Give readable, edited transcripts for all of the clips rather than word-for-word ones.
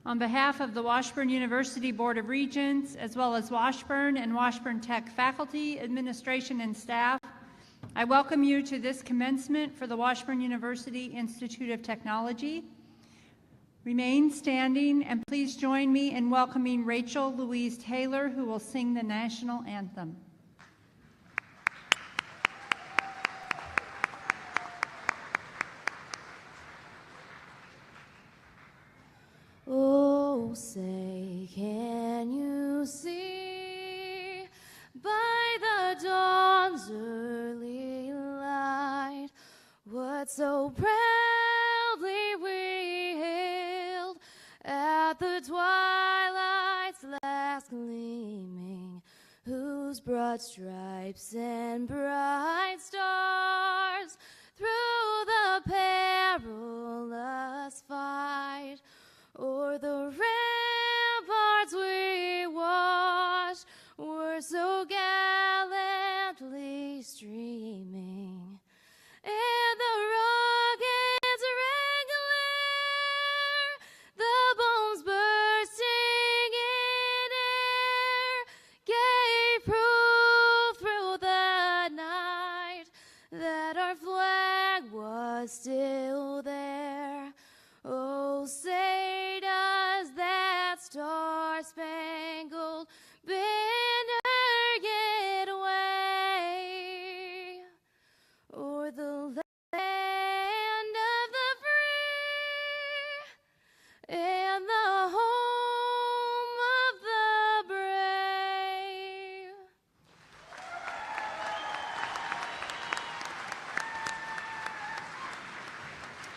On behalf of the Washburn University Board of Regents, as well as Washburn and Washburn Tech faculty, administration, and staff, I welcome you to this commencement for the Washburn University Institute of Technology. Remain standing and please join me in welcoming Rachel Louise Taylor, who will sing the national anthem. Oh, say, can you see by the dawn's early light what so proudly we hailed at the twilight's last gleaming, whose broad stripes and bright stars through the perilous fight o'er the ramparts we watched were so gallantly streaming, and the rockets rang glare, the bombs bursting in air, gave proof through the night that our flag was still there. Oh, say does that star-spangled banner get away o'er the land of the free and the home of the brave?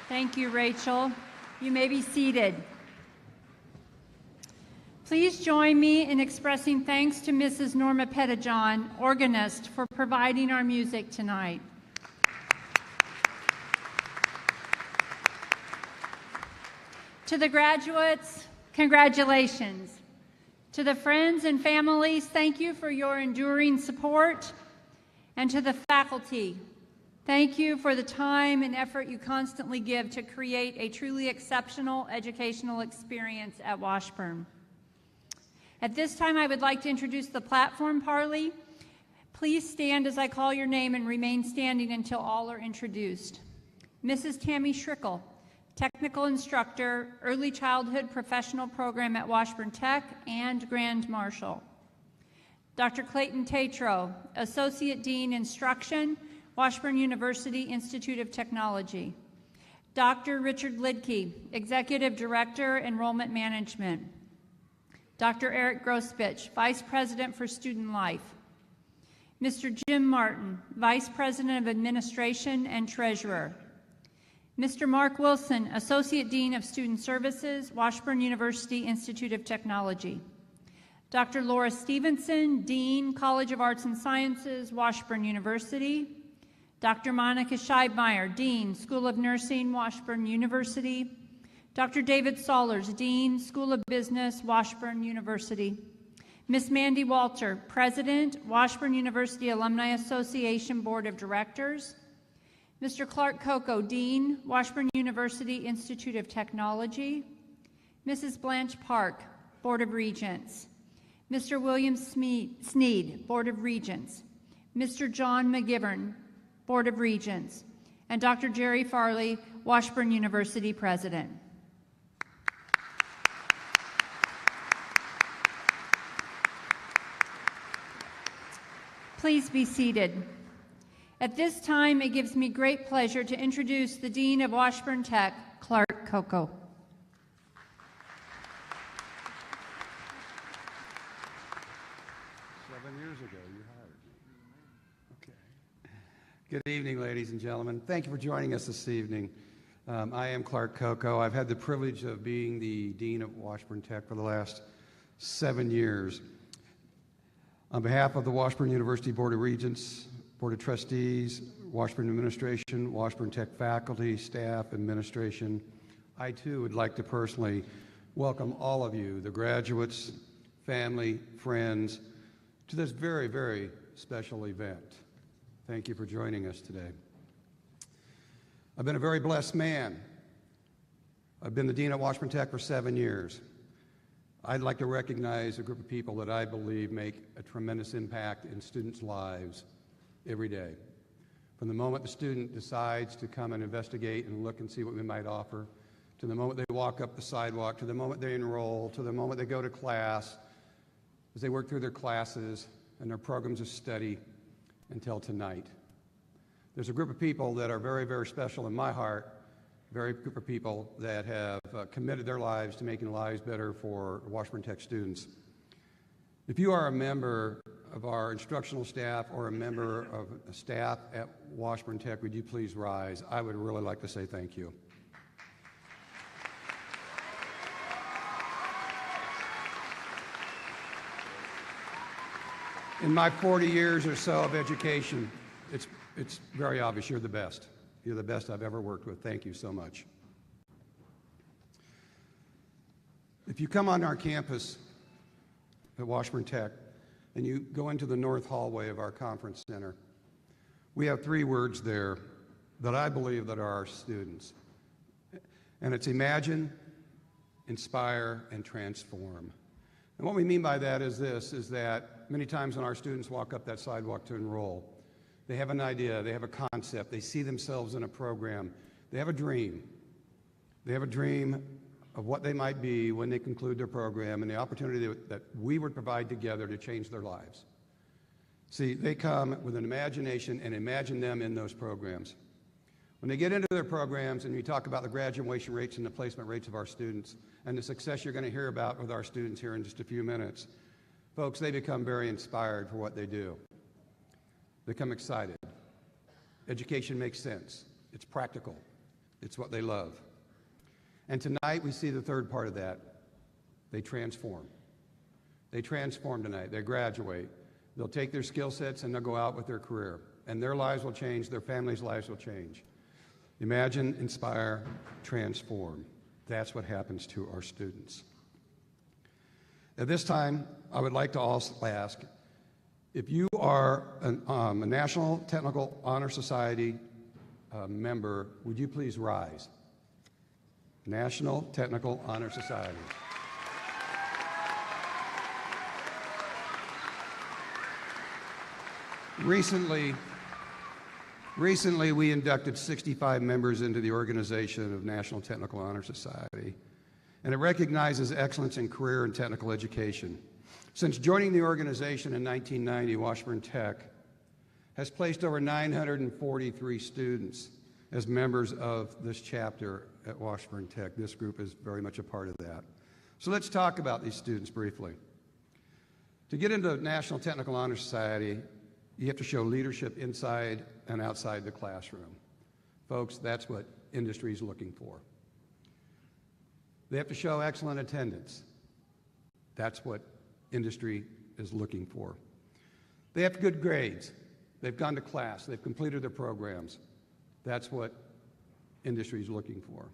Thank you, Rachel. You may be seated. Please join me in expressing thanks to Mrs. Norma Pettijohn, organist, for providing our music tonight. To the graduates, congratulations. To the friends and families, thank you for your enduring support. And to the faculty, thank you for the time and effort you constantly give to create a truly exceptional educational experience at Washburn. At this time, I would like to introduce the platform party. Please stand as I call your name and remain standing until all are introduced. Mrs. Tammy Schrickle, Technical Instructor, Early Childhood Professional Program at Washburn Tech and Grand Marshal. Dr. Clayton Tatro, Associate Dean, Instruction, Washburn University Institute of Technology. Dr. Richard Lidke, Executive Director, Enrollment Management. Dr. Eric Grospich, Vice President for Student Life. Mr. Jim Martin, Vice President of Administration and Treasurer. Mr. Mark Wilson, Associate Dean of Student Services, Washburn University Institute of Technology. Dr. Laura Stevenson, Dean, College of Arts and Sciences, Washburn University. Dr. Monica Scheibmeier, Dean, School of Nursing, Washburn University. Dr. David Sollers, Dean, School of Business, Washburn University. Ms. Mandy Walter, President, Washburn University Alumni Association Board of Directors. Mr. Clark Coco, Dean, Washburn University Institute of Technology. Mrs. Blanche Park, Board of Regents. Mr. William Sneed, Board of Regents. Mr. John McGivern, Board of Regents, and Dr. Jerry Farley, Washburn University President. Please be seated. At this time, it gives me great pleasure to introduce the Dean of Washburn Tech, Clark Coco. Good evening, ladies and gentlemen. Thank you for joining us this evening. I am Clark Coco. I've had the privilege of being the Dean of Washburn Tech for the last 7 years. On behalf of the Washburn University Board of Regents, Board of Trustees, Washburn Administration, Washburn Tech faculty, staff, administration, I too would like to personally welcome all of you, the graduates, family, friends, to this very, very special event. Thank you for joining us today. I've been a very blessed man. I've been the Dean at Washburn Tech for 7 years. I'd like to recognize a group of people that I believe make a tremendous impact in students' lives every day. From the moment the student decides to come and investigate and look and see what we might offer, to the moment they walk up the sidewalk, to the moment they enroll, to the moment they go to class, as they work through their classes and their programs of study until tonight. There's a group of people that are very, very special in my heart, very group of people that have committed their lives to making lives better for Washburn Tech students. If you are a member of our instructional staff or a member of staff at Washburn Tech, would you please rise? I would really like to say thank you. In my 40 years or so of education, it's very obvious you're the best. You're the best I've ever worked with. Thank you so much. If you come on our campus at Washburn Tech and you go into the north hallway of our conference center, we have 3 words there that I believe that are our students. And it's imagine, inspire, and transform. And what we mean by that is this, is that many times when our students walk up that sidewalk to enroll, they have an idea, they have a concept, they see themselves in a program, they have a dream. They have a dream of what they might be when they conclude their program and the opportunity that we would provide together to change their lives. See, they come with an imagination and imagine them in those programs. When they get into their programs and we talk about the graduation rates and the placement rates of our students and the success you're going to hear about with our students here in just a few minutes, folks, they become very inspired for what they do. They become excited. Education makes sense. It's practical. It's what they love. And tonight we see the third part of that. They transform. They transform tonight. They graduate. They'll take their skill sets and they'll go out with their career. And their lives will change. Their families' lives will change. Imagine, inspire, transform. That's what happens to our students. At this time, I would like to also ask, if you are a National Technical Honor Society member, would you please rise? National Technical Honor Society. Recently, we inducted 65 members into the organization of National Technical Honor Society, and it recognizes excellence in career and technical education. Since joining the organization in 1990, Washburn Tech has placed over 943 students as members of this chapter at Washburn Tech. This group is very much a part of that. So let's talk about these students briefly. To get into National Technical Honor Society, you have to show leadership inside and outside the classroom. Folks, that's what industry is looking for. They have to show excellent attendance. That's what industry is looking for. They have good grades. They've gone to class. They've completed their programs. That's what industry is looking for.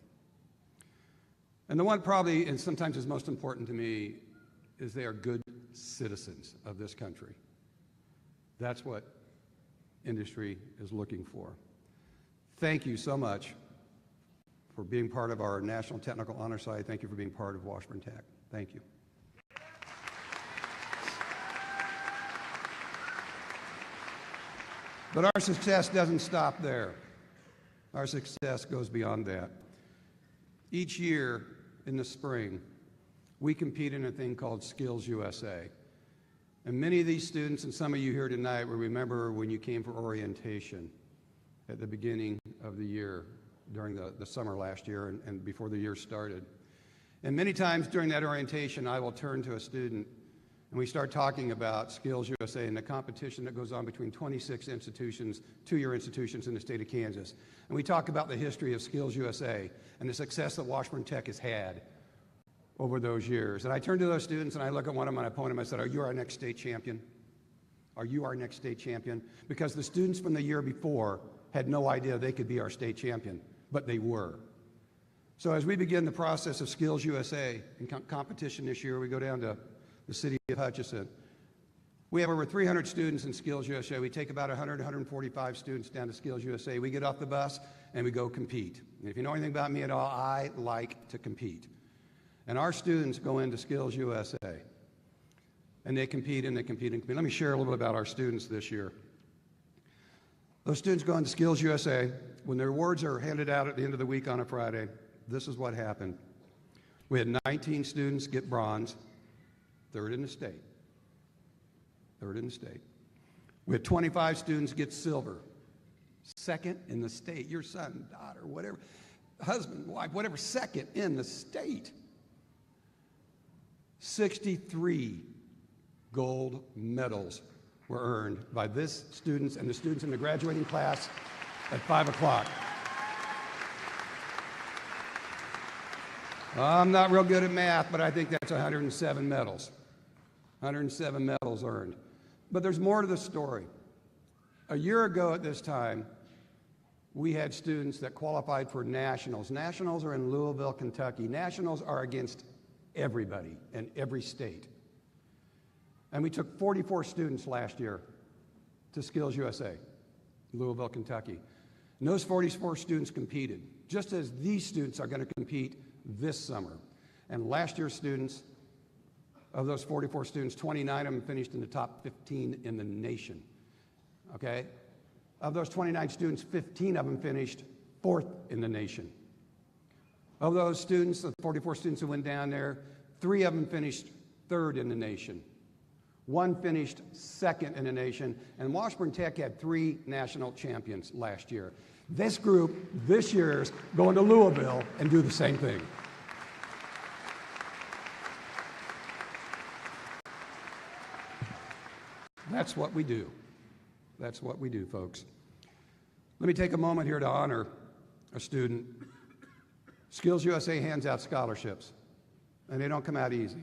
And the one probably, and sometimes is most important to me, is they are good citizens of this country. That's what industry is looking for. Thank you so much for being part of our National Technical Honor Society. Thank you for being part of Washburn Tech. Thank you. But our success doesn't stop there. Our success goes beyond that. Each year in the spring, we compete in a thing called Skills USA. And many of these students, and some of you here tonight, will remember when you came for orientation at the beginning of the year, during the summer last year and before the year started. And many times during that orientation, I will turn to a student and we start talking about Skills USA and the competition that goes on between 26 institutions, two-year institutions in the state of Kansas. And we talk about the history of Skills USA and the success that Washburn Tech has had over those years. And I turn to those students and I look at one of them and I point at them and I said, "Are you our next state champion? Are you our next state champion?" Because the students from the year before had no idea they could be our state champion, but they were. So as we begin the process of Skills USA and competition this year, we go down to the city of Hutchinson. We have over 300 students in Skills USA. We take about 100, 145 students down to Skills USA. We get off the bus and we go compete. And if you know anything about me at all, I like to compete. And our students go into Skills USA. And they compete and they compete and compete. Let me share a little bit about our students this year. Those students go into Skills USA. When their awards are handed out at the end of the week on a Friday, this is what happened. We had 19 students get bronze, third in the state. Third in the state. We had 25 students get silver, second in the state. Your son, daughter, whatever, husband, wife, whatever, second in the state. 63 gold medals were earned by this students and the students in the graduating class at 5 o'clock. I'm not real good at math, but I think that's 107 medals. 107 medals earned. But there's more to the story. A year ago at this time, we had students that qualified for nationals. Nationals are in Louisville, Kentucky. Nationals are against everybody in every state. And we took 44 students last year to Skills USA, Louisville, Kentucky. And those 44 students competed, just as these students are going to compete this summer. And last year's students, of those 44 students, 29 of them finished in the top 15 in the nation. Okay? Of those 29 students, 15 of them finished fourth in the nation. Of those students, the 44 students who went down there, 3 of them finished third in the nation. 1 finished second in the nation, and Washburn Tech had 3 national champions last year. This group, this year, is going to Louisville and do the same thing. That's what we do. That's what we do, folks. Let me take a moment here to honor a student. Skills USA hands out scholarships, and they don't come out easy.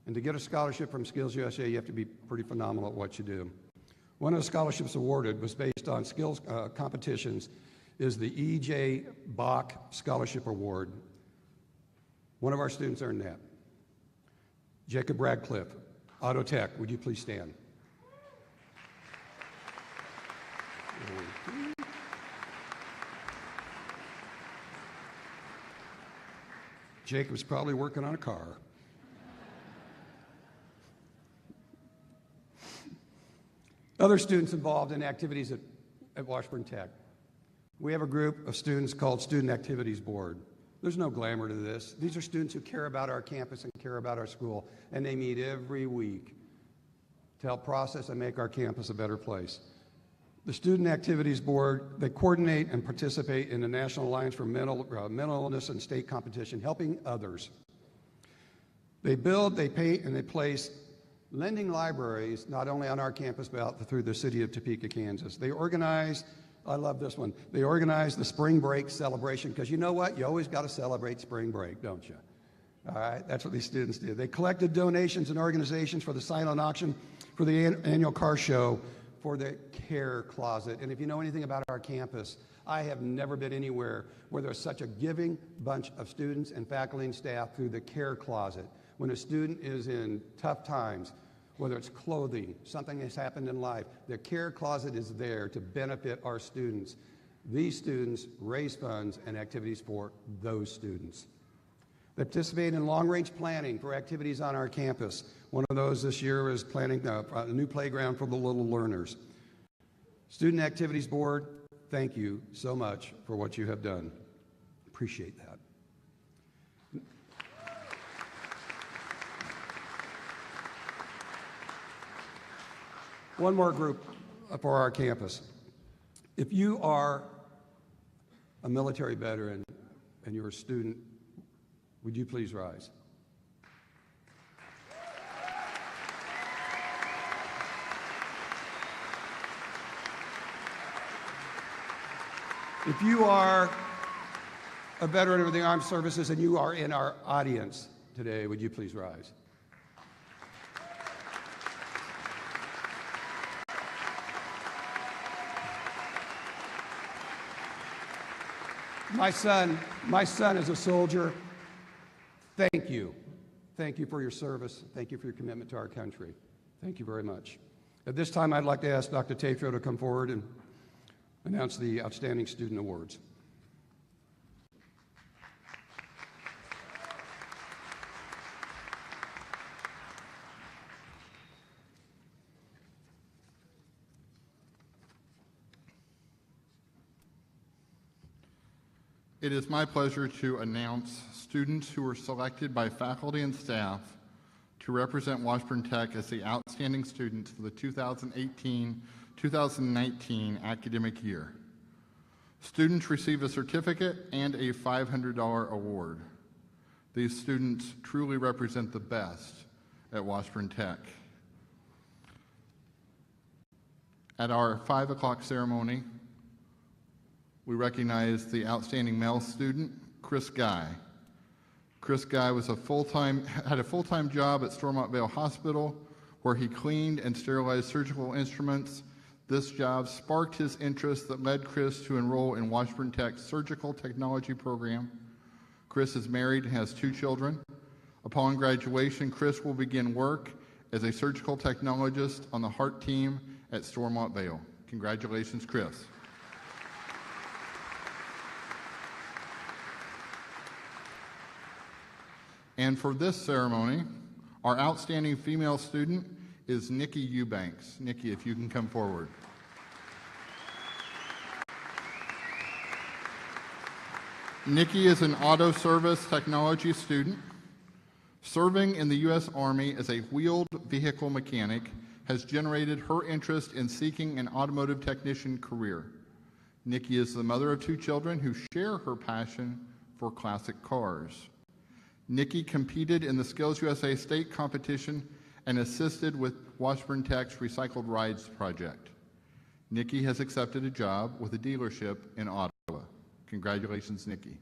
And to get a scholarship from Skills USA, you have to be pretty phenomenal at what you do. One of the scholarships awarded was based on skills competitions, is the E.J. Bach Scholarship Award. One of our students earned that. Jacob Radcliffe, Auto Tech, would you please stand? Jacob's probably working on a car. Other students involved in activities at Washburn Tech. We have a group of students called Student Activities Board. There's no glamour to this. These are students who care about our campus and care about our school, and they meet every week to help process and make our campus a better place. The Student Activities Board, they coordinate and participate in the National Alliance for Mental Illness and state competition, helping others. They build, they paint, and they place lending libraries, not only on our campus, but out through the city of Topeka, Kansas. They organize, I love this one, they organize the spring break celebration, because you know what? You always got to celebrate spring break, don't you? All right, that's what these students do. They collected donations and organizations for the silent auction for the annual car show for the Care Closet. And if you know anything about our campus, I have never been anywhere where there's such a giving bunch of students and faculty and staff through the Care Closet. When a student is in tough times, whether it's clothing, something has happened in life, the Care Closet is there to benefit our students. These students raise funds and activities for those students. They participate in long-range planning for activities on our campus. One of those this year is planning a new playground for the little learners. Student Activities Board, thank you so much for what you have done. Appreciate that. One more group for our campus. If you are a military veteran and you're a student, would you please rise? If you are a veteran of the armed services and you are in our audience today, would you please rise? My son is a soldier. Thank you. Thank you for your service. Thank you for your commitment to our country. Thank you very much. At this time, I'd like to ask Dr. Tatro to come forward and announce the Outstanding Student Awards. It is my pleasure to announce students who were selected by faculty and staff to represent Washburn Tech as the outstanding students for the 2018-2019 academic year. Students receive a certificate and a $500 award. These students truly represent the best at Washburn Tech. At our 5 o'clock ceremony, we recognize the outstanding male student, Chris Guy. Chris Guy had a full-time job at Stormont Vale Hospital where he cleaned and sterilized surgical instruments. This job sparked his interest that led Chris to enroll in Washburn Tech's surgical technology program. Chris is married and has 2 children. Upon graduation, Chris will begin work as a surgical technologist on the heart team at Stormont Vale. Congratulations, Chris. And for this ceremony, our outstanding female student is Nikki Eubanks. Nikki, if you can come forward. Nikki is an auto service technology student. Serving in the U.S. Army as a wheeled vehicle mechanic has generated her interest in seeking an automotive technician career. Nikki is the mother of 2 children who share her passion for classic cars. Nikki competed in the Skills USA state competition and assisted with Washburn Tech's Recycled Rides project. Nikki has accepted a job with a dealership in Ottawa. Congratulations, Nikki.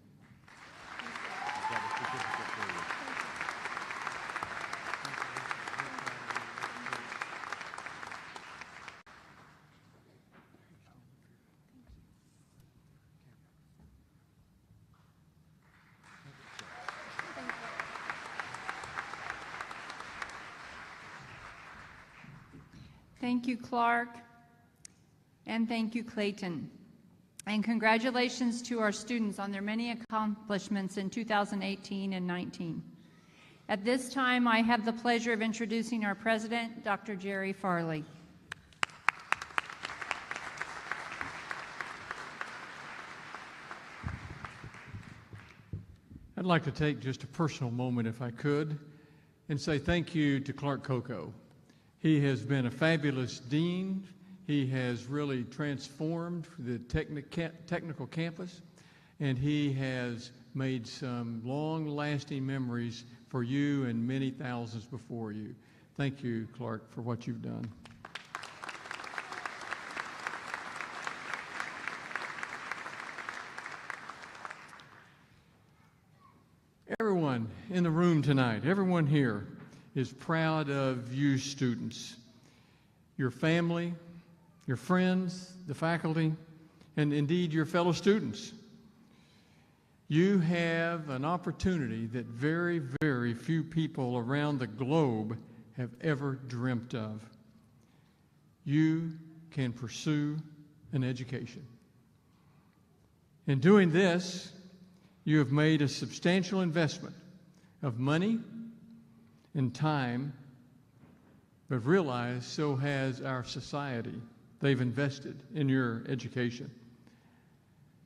Thank you, Clark, and thank you, Clayton. And congratulations to our students on their many accomplishments in 2018 and 19. At this time, I have the pleasure of introducing our president, Dr. Jerry Farley. I'd like to take just a personal moment, if I could, and say thank you to Clark Coco. He has been a fabulous dean. He has really transformed the technical campus, and he has made some long-lasting memories for you and many thousands before you. Thank you, Clark, for what you've done. Everyone in the room tonight, everyone here, is proud of you students, your family, your friends, the faculty, and indeed your fellow students. You have an opportunity that very, very few people around the globe have ever dreamt of. You can pursue an education. In doing this, you have made a substantial investment of money and time, but realize so has our society. They've invested in your education.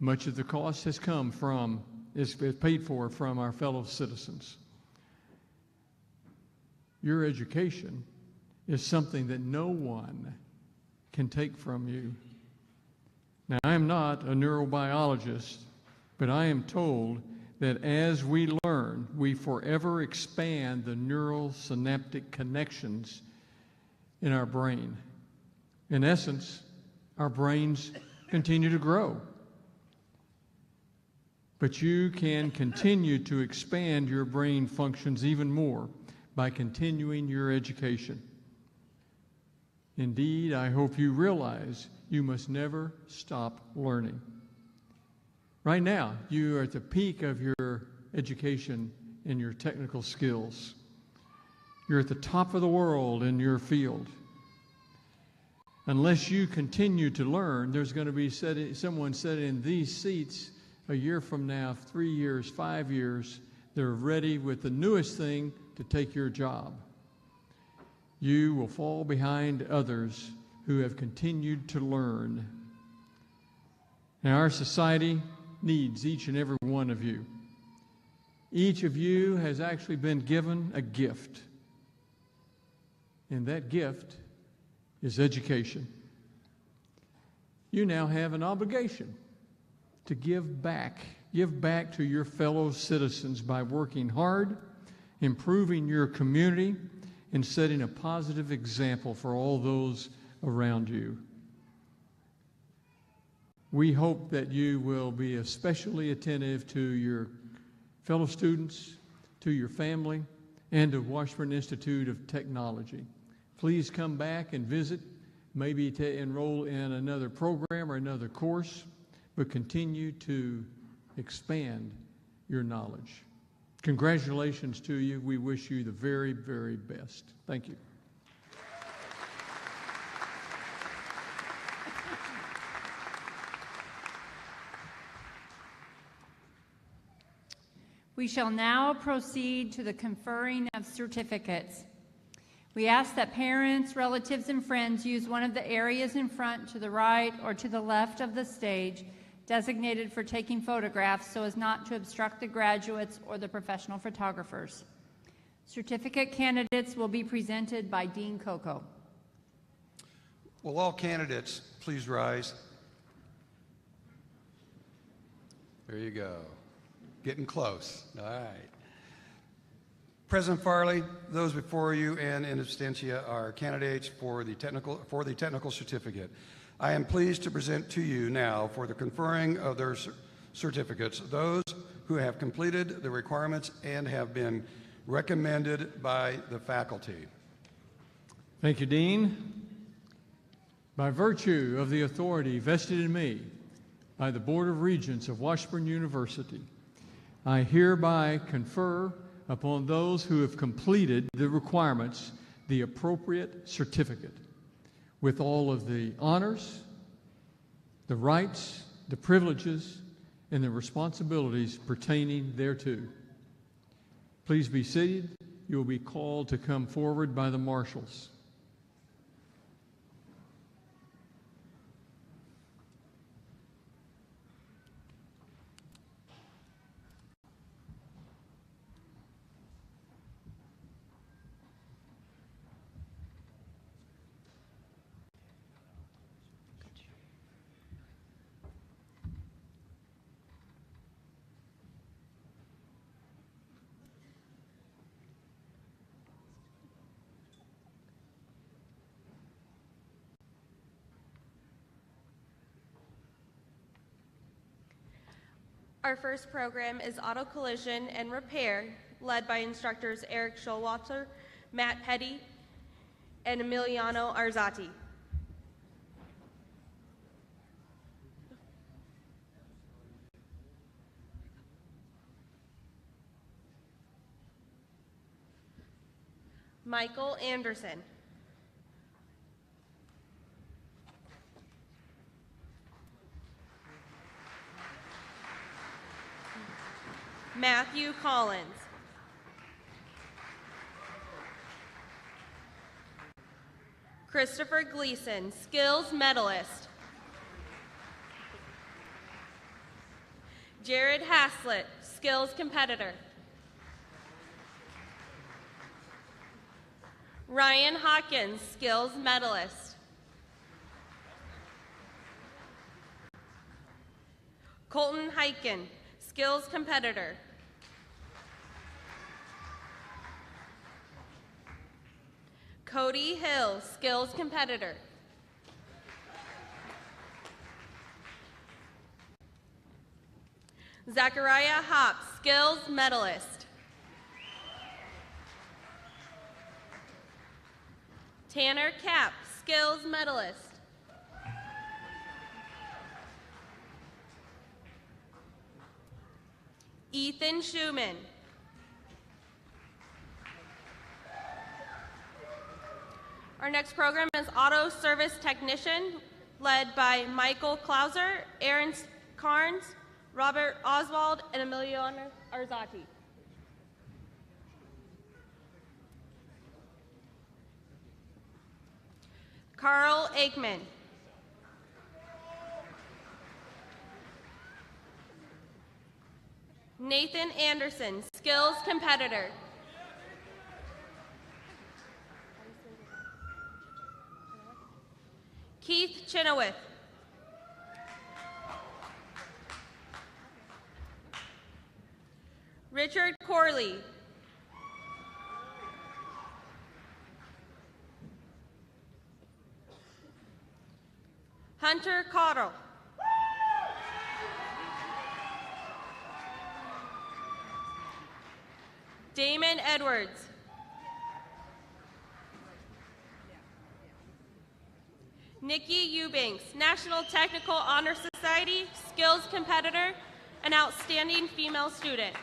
Much of the cost has come from, is paid for from our fellow citizens. Your education is something that no one can take from you. Now, I am not a neurobiologist, but I am told that as we learn, we forever expand the neural synaptic connections in our brain. In essence, our brains continue to grow. But you can continue to expand your brain functions even more by continuing your education. Indeed, I hope you realize you must never stop learning. Right now, you are at the peak of your education and your technical skills. You're at the top of the world in your field. Unless you continue to learn, there's going to be someone sitting in these seats a year from now, 3 years, 5 years. They're ready with the newest thing to take your job. You will fall behind others who have continued to learn. Now, our society needs each and every one of you. Each of you has actually been given a gift, and that gift is education. You now have an obligation to give back to your fellow citizens by working hard, improving your community, and setting a positive example for all those around you. We hope that you will be especially attentive to your fellow students, to your family, and to Washburn Institute of Technology. Please come back and visit, maybe to enroll in another program or another course, but continue to expand your knowledge. Congratulations to you. We wish you the very, very best. Thank you. We shall now proceed to the conferring of certificates. We ask that parents, relatives, and friends use one of the areas in front, to the right or to the left of the stage designated for taking photographs so as not to obstruct the graduates or the professional photographers. Certificate candidates will be presented by Dean Coco. Will all candidates please rise? There you go. Getting close. All right. President Farley, those before you and in absentia are candidates for the technical certificate. I am pleased to present to you now for the conferring of their certificates those who have completed the requirements and have been recommended by the faculty. Thank you, Dean. By virtue of the authority vested in me by the Board of Regents of Washburn University, I hereby confer upon those who have completed the requirements the appropriate certificate with all of the honors, the rights, the privileges, and the responsibilities pertaining thereto. Please be seated. You will be called to come forward by the marshals. Our first program is Auto Collision and Repair, led by instructors Eric Schulwalter, Matt Petty, and Emiliano Arzati. Michael Anderson. Matthew Collins. Christopher Gleason, skills medalist. Jared Haslett, skills competitor. Ryan Hawkins, skills medalist. Colton Hyken, skills competitor. Cody Hill, skills competitor. Zachariah Hopp, skills medalist. Tanner Kapp, skills medalist. Ethan Schumann. Our next program is Auto Service Technician, led by Michael Klauser, Aaron Carnes, Robert Oswald, and Emiliano Arzati. Carl Aikman. Nathan Anderson, skills competitor. Keith Chenoweth. Richard Corley. Hunter Cottle. Damon Edwards. Nikki Eubanks, National Technical Honor Society, skills competitor, and outstanding female student.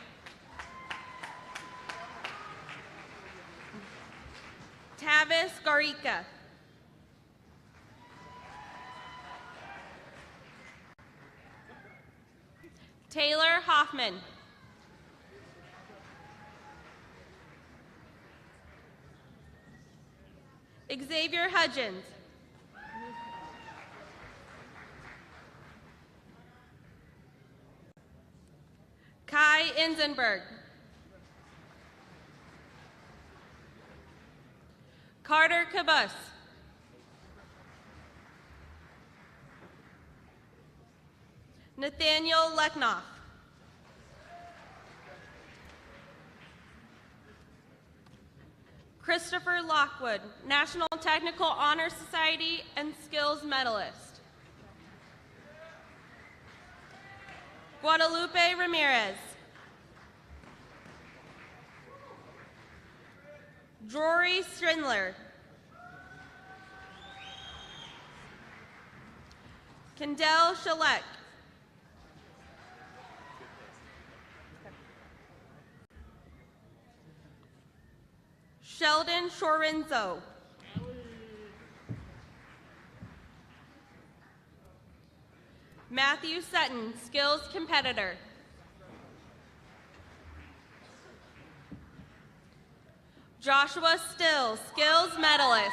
Tavis Garika. Taylor Hoffman. Xavier Hudgens. Kai Inzenberg. Carter Cabus. Nathaniel Lecknoff. Christopher Lockwood, National Technical Honor Society and Skills Medalist. Guadalupe Ramirez. Jory Strindler. Kendall Shalek. Sheldon Shorenzo. Matthew Sutton, skills competitor. Joshua Still, skills medalist.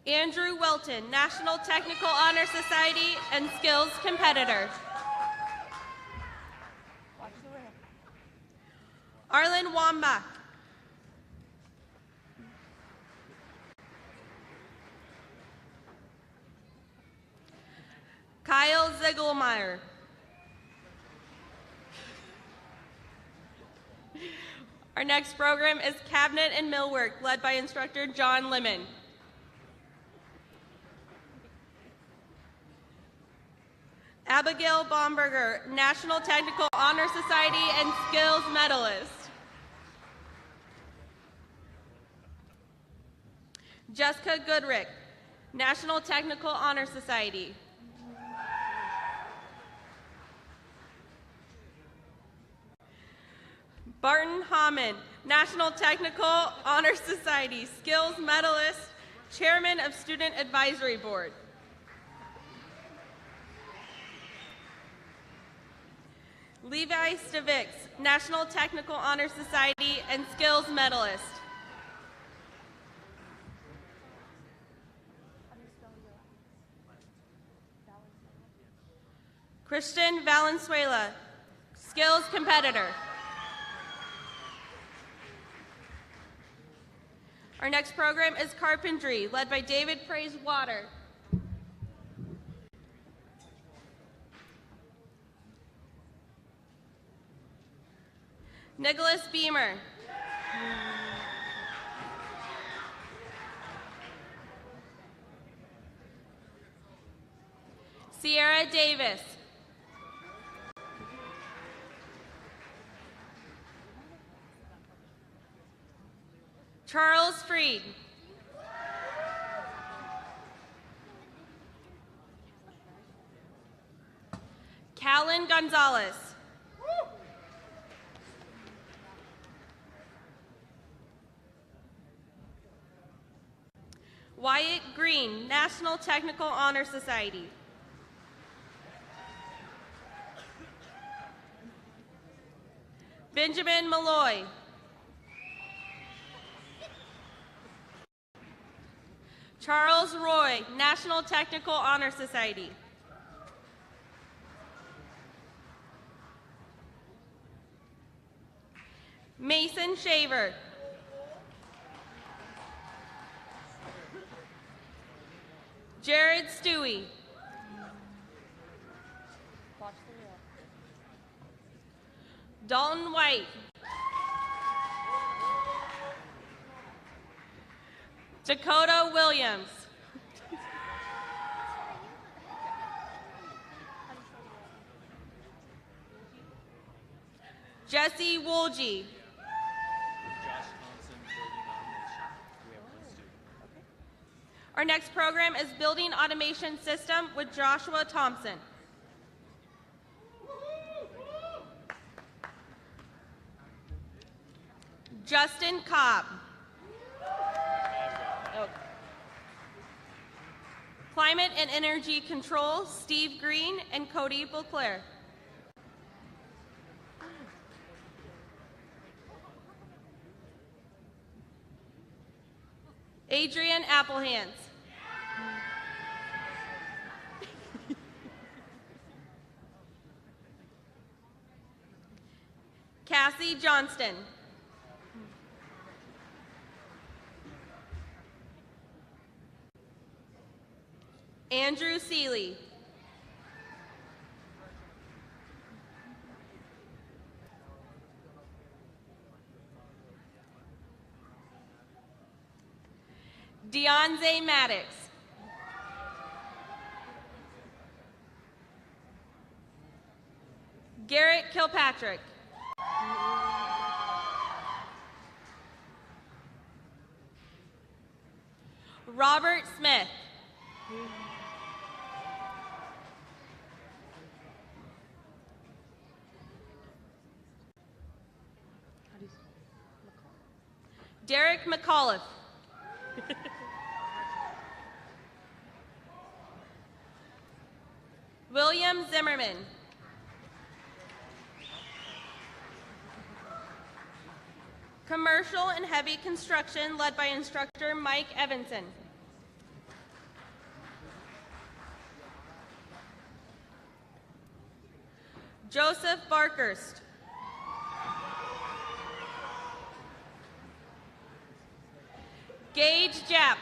Andrew Welton, National Technical Honor Society and skills competitor. Arlen Wambach. Kyle Ziegelmeyer. Our next program is Cabinet and Millwork, led by instructor John Lemon. Abigail Baumberger, National Technical Honor Society and skills medalist. Jessica Goodrick, National Technical Honor Society. Barton Hammond, National Technical Honor Society, skills medalist, chairman of Student Advisory Board. Levi Stavix, National Technical Honor Society and skills medalist. Christian Valenzuela, skills competitor. Our next program is Carpentry, led by David Praise Water. Nicholas Beamer. Sierra Davis. Charles Freed. Callan Gonzalez. Wyatt Green, National Technical Honor Society. Benjamin Malloy. Charles Roy, National Technical Honor Society. Mason Shaver. Jared Stewie. Dalton White. Dakota Williams. Jesse Woolgy. Our next program is Building Automation System with Joshua Thompson. Justin Cobb. Climate and Energy Control, Steve Green and Cody Beauclair. Adrian Applehans. Cassie Johnston. Andrew Seeley. Deonze Maddox. Garrett Kilpatrick. Robert Smith. Derek McAuliffe. William Zimmerman. Commercial and heavy construction led by instructor Mike Evanson. Joseph Barkerst. Gage Japp.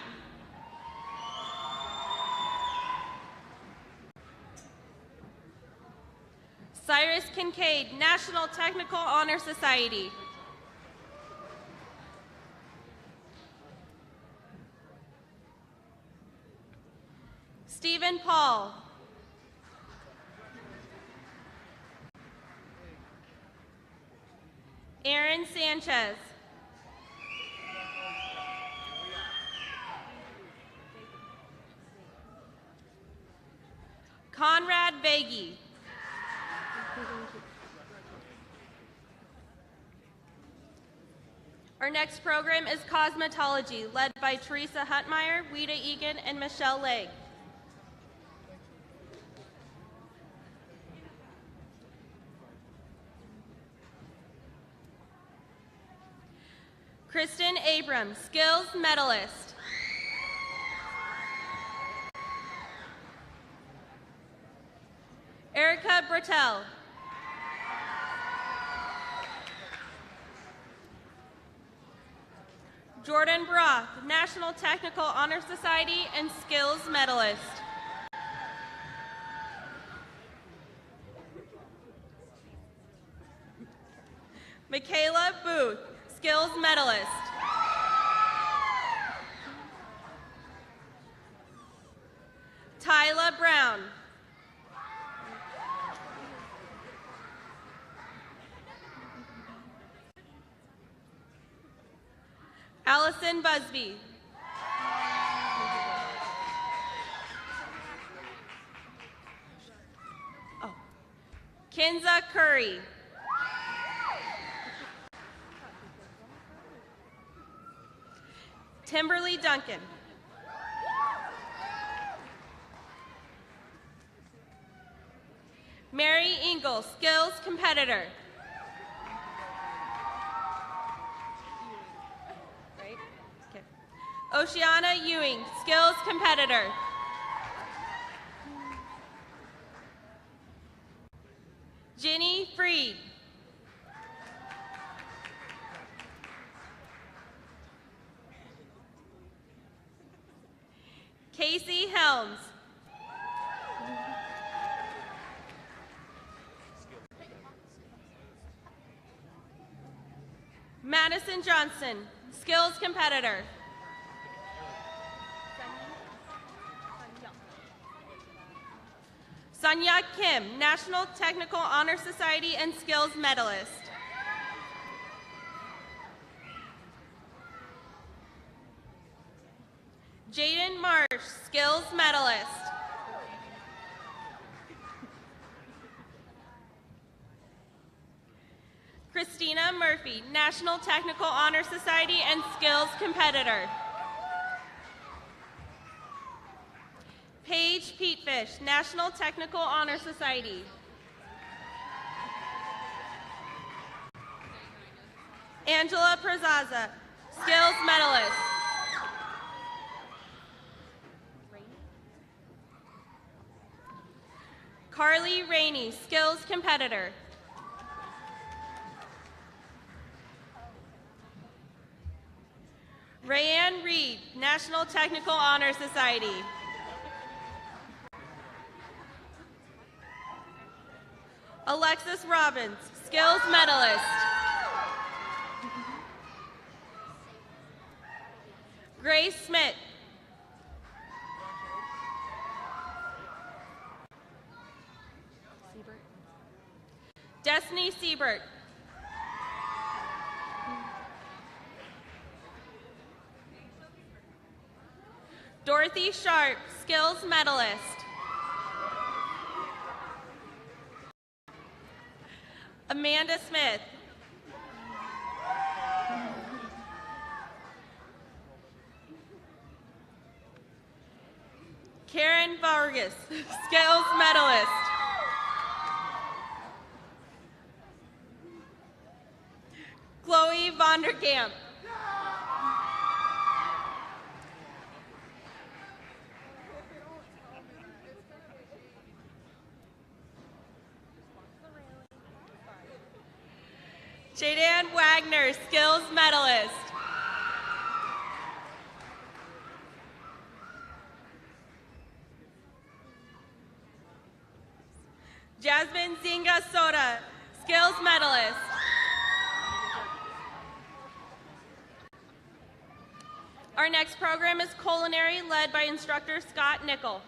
Cyrus Kincaid, National Technical Honor Society. Stephen Paul. Aaron Sanchez. Conrad Vagey. Our next program is Cosmetology, led by Teresa Hutmeyer, Wida Egan, and Michelle Legg. Kristen Abrams, Skills Medalist. Erica Bertel. Jordan Broth, National Technical Honor Society and Skills Medalist. Michaela Booth, Skills Medalist. Tyla Brown. Allison Busby. Kinza Curry. Timberly Duncan. Mary Engel, Skills Competitor. Oceana Ewing, skills competitor. Ginny Freed. Casey Helms. Madison Johnson, skills competitor. Sanya Kim, National Technical Honor Society and Skills Medalist. Jaden Marsh, Skills Medalist. Christina Murphy, National Technical Honor Society and Skills Competitor. Paige Petefish, National Technical Honor Society. Angela Prazaza, Skills Medalist. Carly Rainey, Skills Competitor. Rayanne Reed, National Technical Honor Society. Alexis Robbins, Skills Medalist. Grace Smith. Destiny Siebert. Dorothy Sharp, Skills Medalist. Amanda Smith. Karen Vargas, Skills Medalist. Chloe Vonderkamp. Jadan Wagner, Skills Medalist. Jasmine Zinga Soda, Skills Medalist. Our next program is culinary, led by instructor Scott Nickel.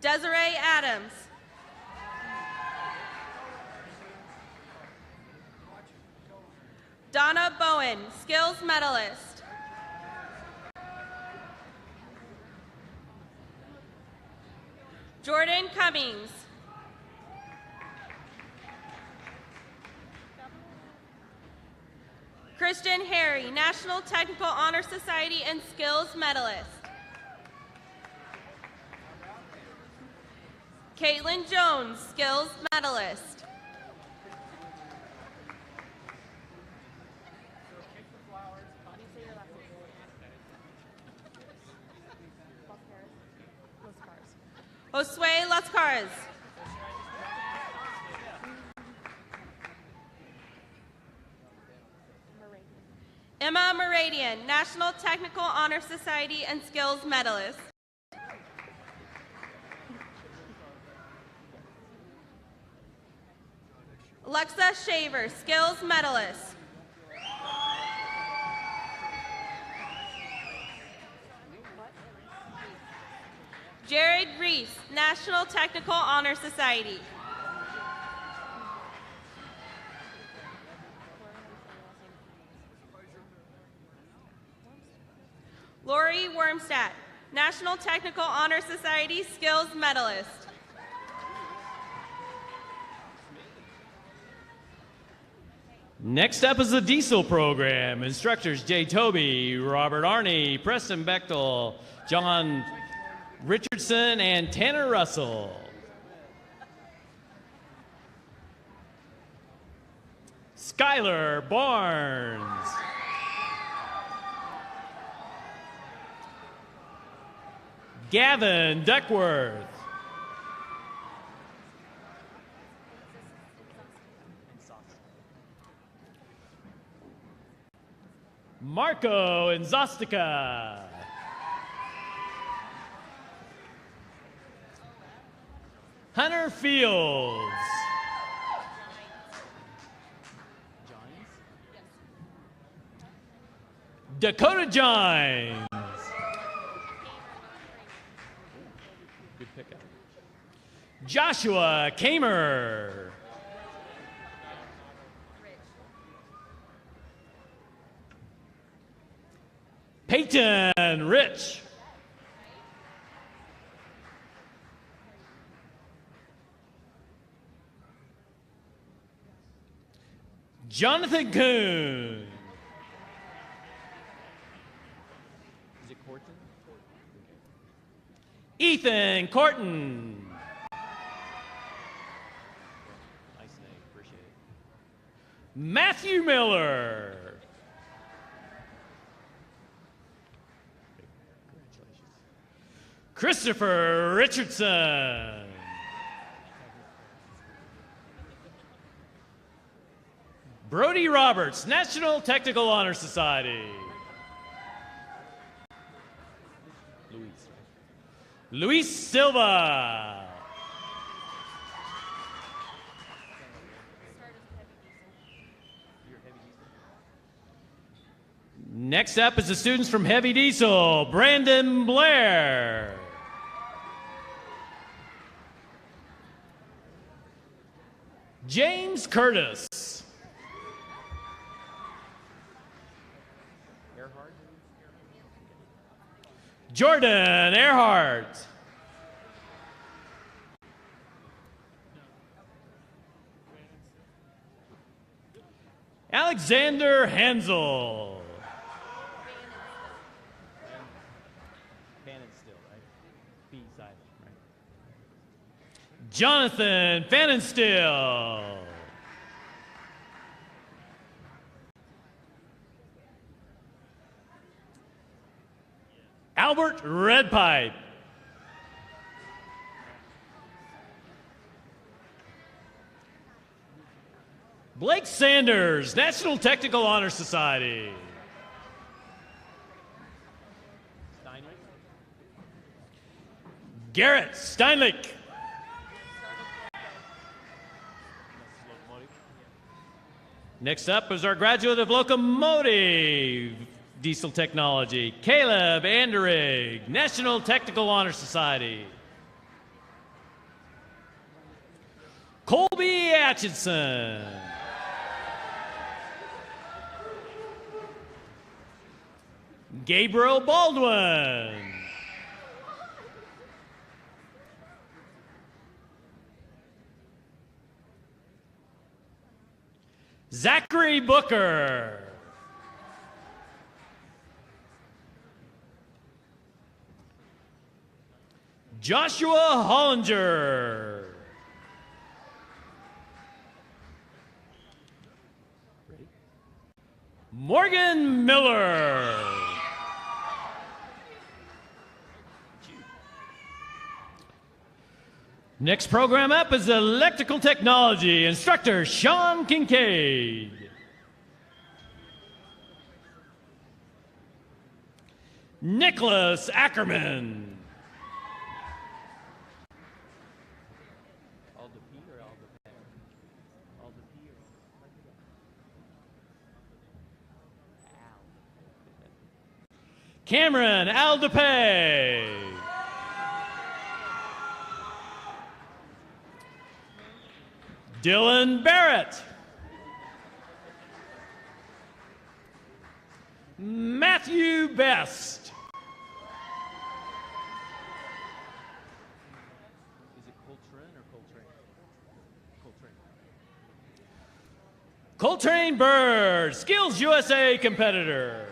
Desiree Adams. Donna Bowen, Skills Medalist. Jordan Cummings. Kristen Harry, National Technical Honor Society and Skills Medalist. Caitlin Jones, Skills Medalist. Josue Las Caras. Emma Meridian, National Technical Honor Society and Skills Medalist. Alexa Shaver, Skills Medalist. Jared Reese, National Technical Honor Society. Lori Wormstadt, National Technical Honor Society Skills Medalist. Next up is the Diesel program. Instructors Jay Toby, Robert Arney, Preston Bechtel, John Richardson, and Tanner Russell. Skylar Barnes. Gavin Duckworth. Marco Inzostica. Hunter Fields. Dakota Gines. Good pickup. Joshua Kamer. Peyton Rich. Jonathan Kuhn. Is it Corton? Ethan Corton. Nice name, appreciate it. Matthew Miller. Christopher Richardson. Brody Roberts, National Technical Honor Society. Luis Silva. Next up is the students from Heavy Diesel, Brandon Blair. James Curtis. Jordan Earhart. Alexander Hansel. Jonathan Fannenstill. Albert Redpipe. Blake Sanders, National Technical Honor Society. Garrett Steinlich. Next up is our graduate of Locomotive Diesel Technology, Caleb Anderegg, National Technical Honor Society. Colby Atchison. Gabriel Baldwin. Zachary Booker. Joshua Hollinger. Morgan Miller. Next program up is Electrical Technology, instructor Sean Kincaid. Nicholas Ackerman. Cameron Aldepay. Dylan Barrett. Matthew Best. Is it Coltrane or Coltrane? Coltrane Bird, Skills USA competitor.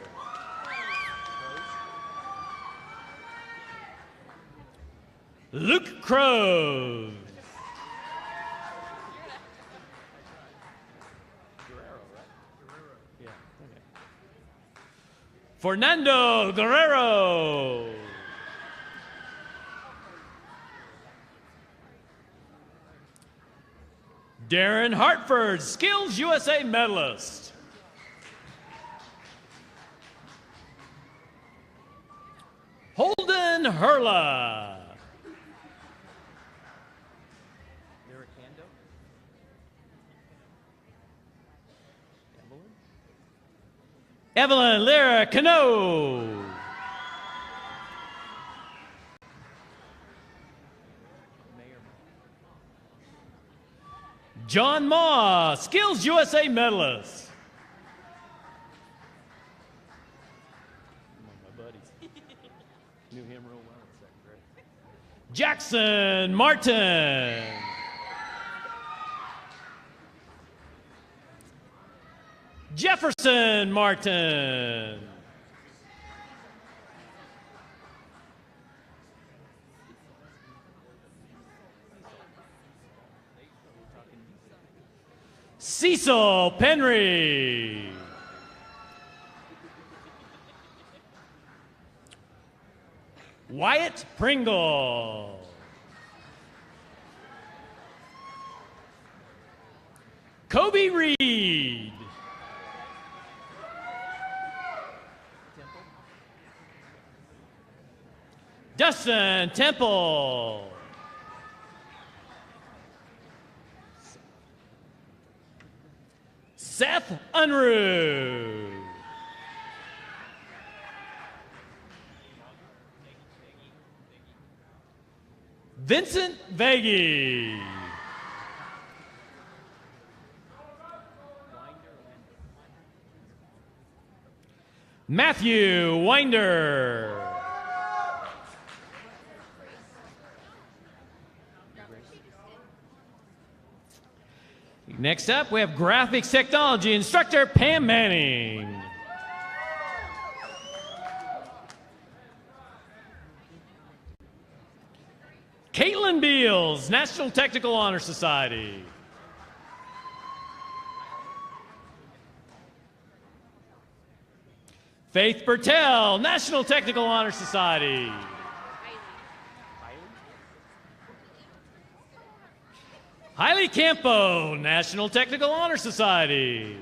Luke Crowe. Guerrero, right? Fernando Guerrero. Darren Hartford, Skills USA medalist. Holden Hurla. Evelyn Lyra Cano. John Ma, Skills USA medalist. My buddies. Knew him real well in second grade. Jackson Martin. Jefferson Martin. Cecil Penry. Wyatt Pringle. Kobe Reed. Dustin Temple. Seth Unruh. Vincent Veggie. Matthew Winder. Next up, we have graphics technology instructor Pam Manning. Caitlin Beals, National Technical Honor Society. Faith Bertel, National Technical Honor Society. Hailey Campo, National Technical Honor Society.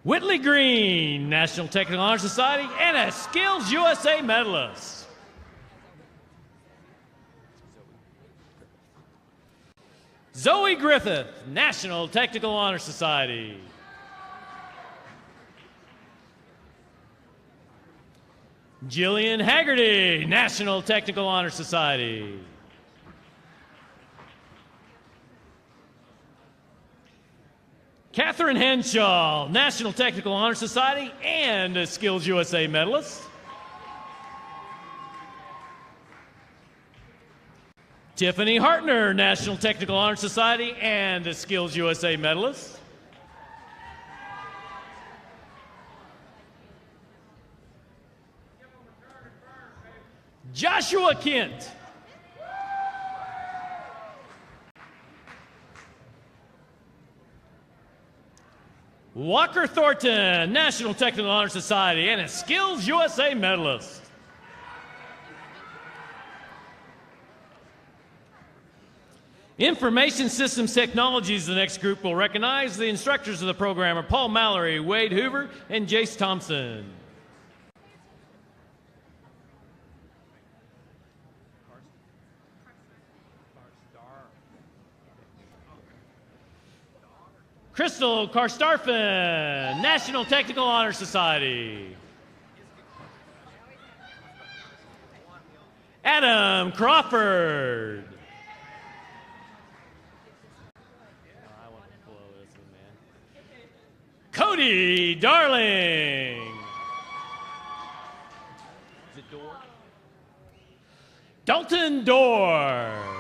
Whitley Green, National Technical Honor Society, and a Skills USA medalist. Zoe Griffith, National Technical Honor Society. Jillian Haggerty, National Technical Honor Society. Catherine Henshaw, National Technical Honor Society and a Skills USA medalist. Tiffany Hartner, National Technical Honor Society and a Skills USA medalist. Joshua Kent. Walker Thornton, National Technical Honor Society and a Skills USA medalist. Information Systems Technologies, the next group will recognize. The instructors of the program are Paul Mallory, Wade Hoover, and Jace Thompson. Crystal Karstarfin, National Technical Honor Society. Adam Crawford. Cody Darling. Is it Dorr? Dalton Dorr.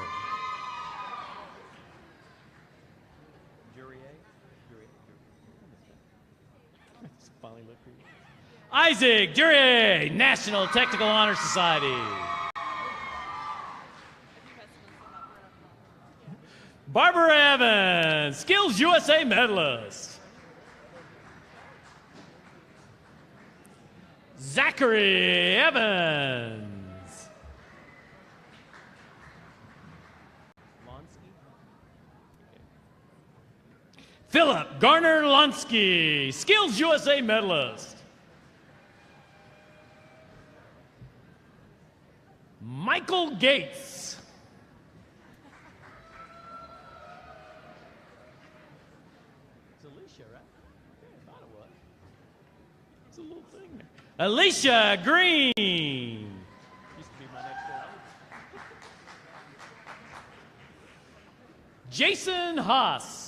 Isaac Duryea, National Technical Honor Society. Barbara Evans, Skills USA medalist. Zachary Evans. Philip Garner Lonsky, Skills USA medalist. Michael Gates. It's Alicia, right? Yeah, I thought it was. It's a little thing there. Alicia Green. Used to be my next door neighbor. Jason Haas.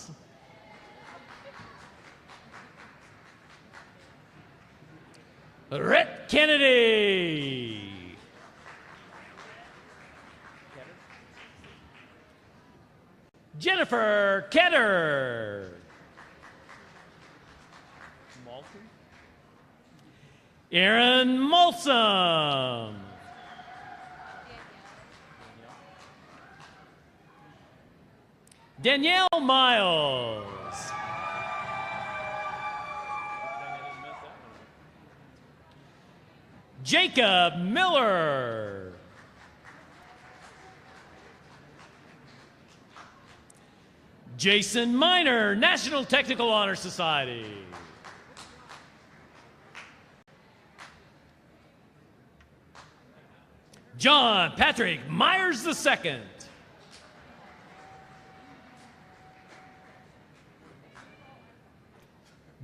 Rhett Kennedy. Jennifer Ketter. Aaron Molsom. Danielle Miles. Jacob Miller. Jason Miner, National Technical Honor Society. John Patrick Myers II.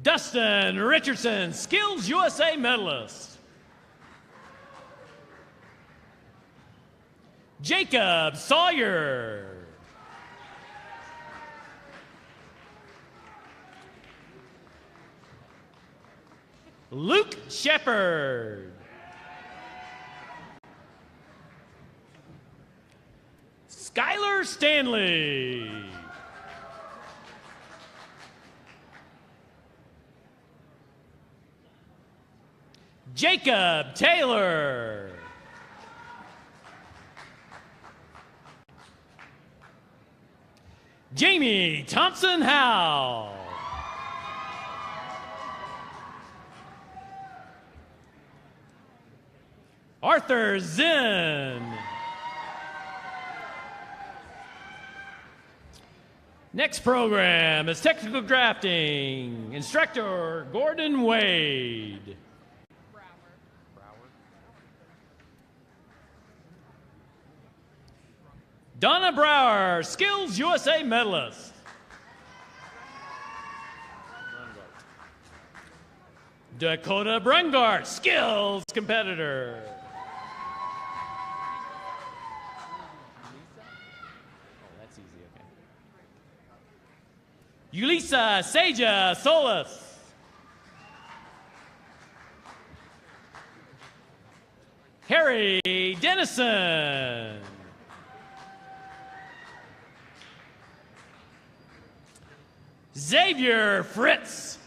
Dustin Richardson, Skills USA medalist. Jacob Sawyer. Luke Shepard. Skylar Stanley. Jacob Taylor. Jamie Thompson Howe. Arthur Zinn. Next program is technical drafting. Instructor Gordon Wade. Donna Brower, Skills USA medalist. Dakota Brungart, Skills competitor. That's easy, okay. Yulisa Seja Solis. Harry Dennison. Xavier Fritz.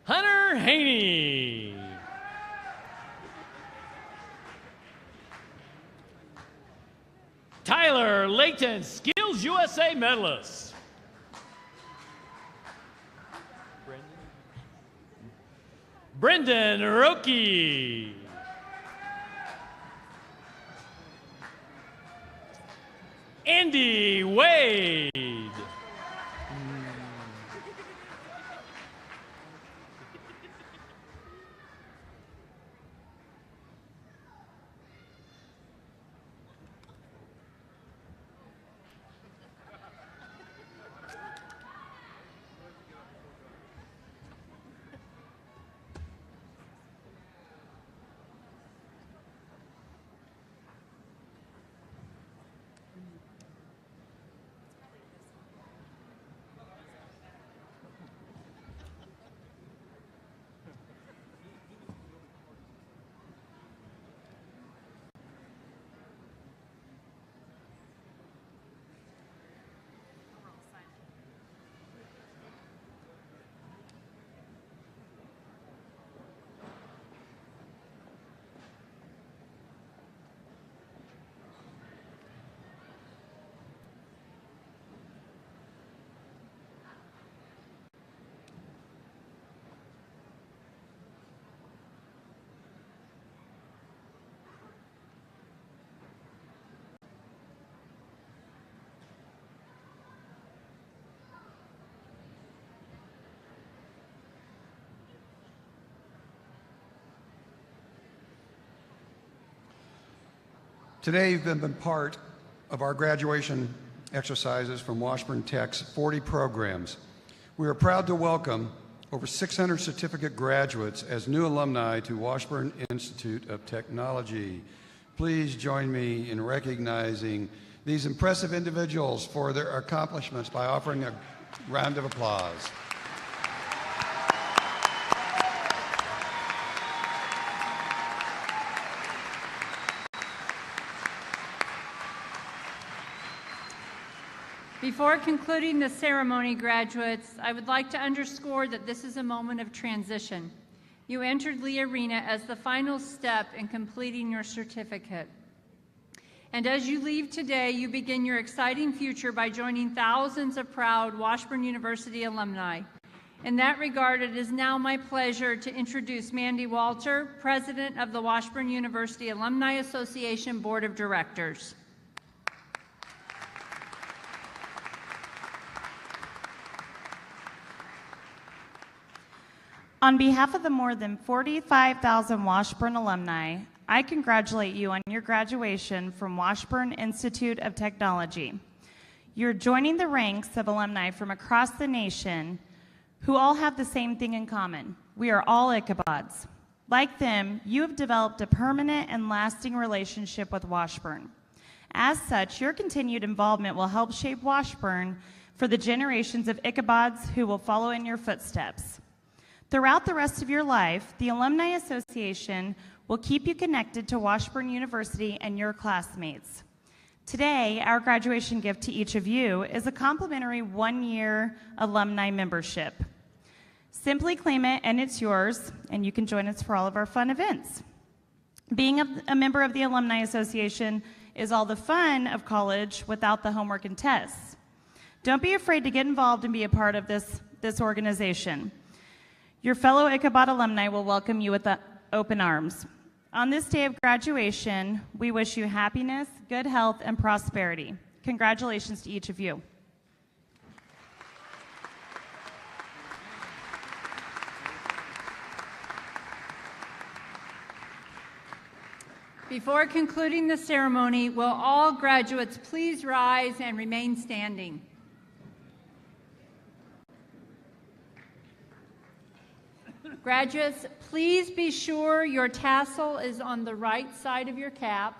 Hunter Haney. Tyler Layton, Skills USA medalist. Brendan Roki. Andy Wade. Today, you've been part of our graduation exercises from Washburn Tech's 40 programs. We are proud to welcome over 600 certificate graduates as new alumni to Washburn Institute of Technology. Please join me in recognizing these impressive individuals for their accomplishments by offering a round of applause. Before concluding the ceremony, graduates, I would like to underscore that this is a moment of transition. You entered the arena as the final step in completing your certificate. And as you leave today, you begin your exciting future by joining thousands of proud Washburn University alumni. In that regard, it is now my pleasure to introduce Mandy Walter, President of the Washburn University Alumni Association Board of Directors. On behalf of the more than 45,000 Washburn alumni, I congratulate you on your graduation from Washburn Institute of Technology. You're joining the ranks of alumni from across the nation who all have the same thing in common. We are all Ichabods. Like them, you have developed a permanent and lasting relationship with Washburn. As such, your continued involvement will help shape Washburn for the generations of Ichabods who will follow in your footsteps. Throughout the rest of your life, the Alumni Association will keep you connected to Washburn University and your classmates. Today, our graduation gift to each of you is a complimentary one-year alumni membership. Simply claim it and it's yours, and you can join us for all of our fun events. Being a member of the Alumni Association is all the fun of college without the homework and tests. Don't be afraid to get involved and be a part of this organization. Your fellow Ichabod alumni will welcome you with open arms. On this day of graduation, we wish you happiness, good health, and prosperity. Congratulations to each of you. Before concluding the ceremony, will all graduates please rise and remain standing? Graduates, please be sure your tassel is on the right side of your cap.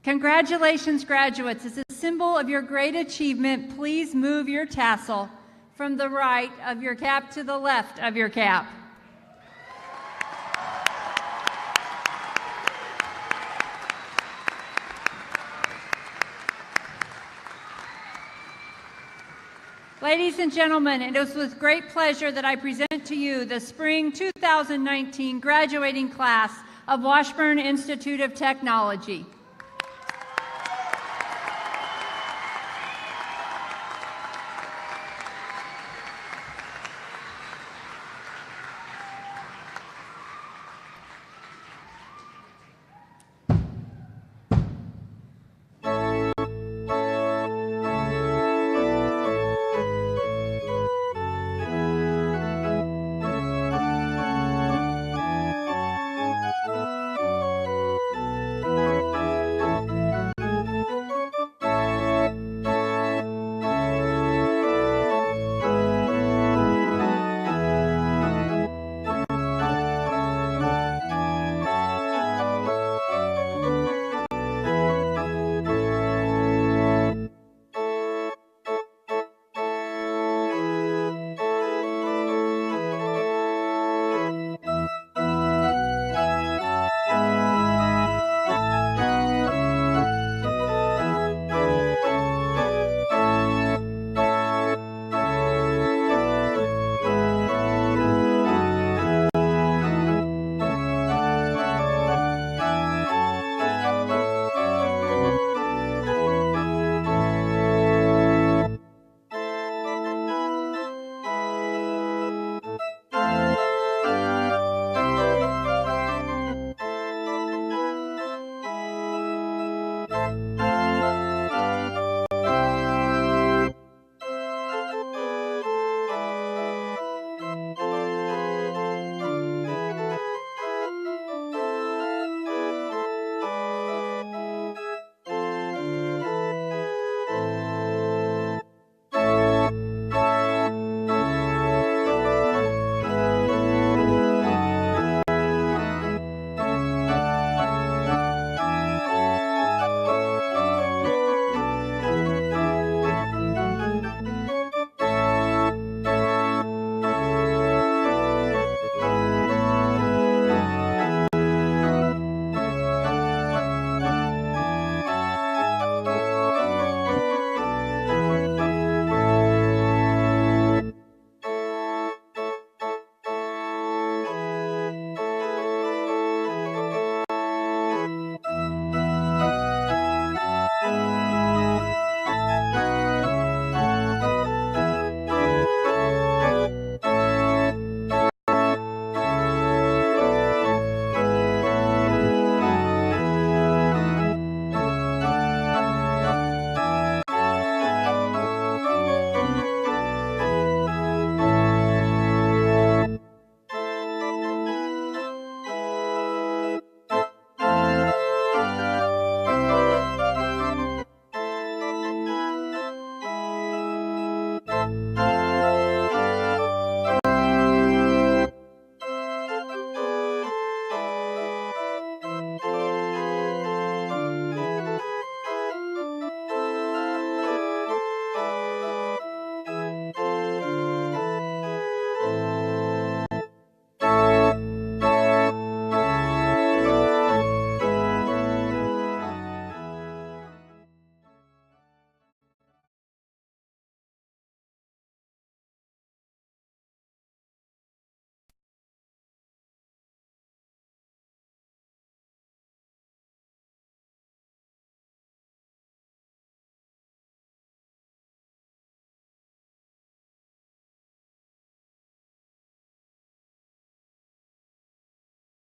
Congratulations, graduates. As a symbol of your great achievement, please move your tassel from the right of your cap to the left of your cap. Ladies and gentlemen, it is with great pleasure that I present to you the Spring 2019 graduating class of Washburn Institute of Technology.